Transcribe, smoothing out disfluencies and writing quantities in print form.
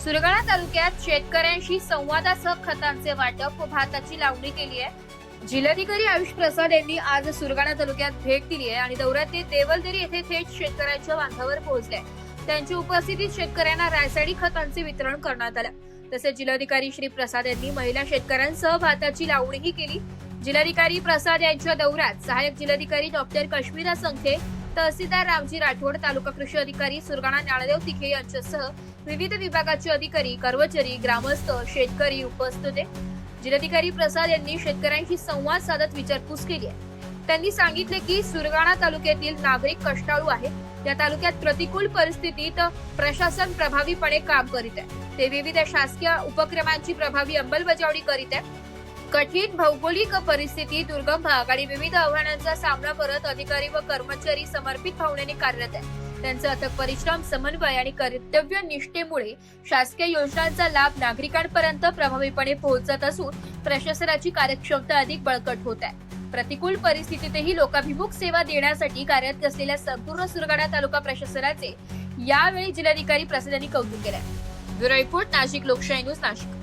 सुरगाणा तालुक्यात शेतकऱ्यांशी संवादासह खतांचे वाटप व भाताची लावणी केली आहे। जिल्हाधिकारी आयुष प्रसाद यांनी आज सुरगाणा तालुक्यात भेट दिली आहे आणि दौऱ्यात ते देवलदरी येथे थेट शेतकऱ्यांच्या बांधावर पोहोचले। त्यांच्या उपस्थितीत शेतकऱ्यांना रासायनिक खतांचे वितरण करण्यात आले। तसेच जिल्हाधिकारी श्री प्रसाद यांनी महिला शेतकऱ्यांसह भाताची लावणीही केली। जिल्हाधिकारी प्रसाद यांच्या दौऱ्यात सहाय्यक जिल्हाधिकारी डॉक्टर कश्मीरा संखे, तहसीलदार रामजी राठोड, तालुका कृषी अधिकारी सुरगाणा ज्ञानदेव तिखे यांच्यासह विविध विभागाचे अधिकारी, कर्मचारी, ग्रामस्थ, शेतकरी उपस्थित होते। जिल्हाधिकारी प्रसाद यांनी शेतकऱ्यांशी संवाद साधत विचारपूस केली आहे। त्यांनी सांगितले की सुरगाणा तालुक्यातील नागरिक कष्टाळू आहेत। या तालुक्यात प्रतिकूल परिस्थितीत प्रशासन प्रभावीपणे काम करीत आहे। ते विविध शासकीय उपक्रमांची प्रभावी अंमलबजावणी करीत आहे। कठीण भौगोलिक परिस्थिती, दुर्गम भाग आणि विविध आव्हानांचा सामना करत अधिकारी व कर्मचारी समर्पित भावनेने कार्यरत आहेत। त्यांचा अथक परिश्रम, समन्वय आणि कर्तव्य निष्ठेमुळे शासकीय योजनांचा लाभ नागरिकांपर्यंत प्रभावीपणे पोहोचत असून प्रशासनाची कार्यक्षमता अधिक बळकट होत आहे। प्रतिकूल परिस्थितीतही लोकाभिमुख सेवा देण्यासाठी कार्यरत असलेल्या संपूर्ण सुरगाणा तालुका प्रशासनाचे यावेळी जिल्हाधिकारी प्रसाद यांनी कौतुक केले। ब्युरो रिपोर्ट, नाशिक लोकशाही न्यूज, नाशिक।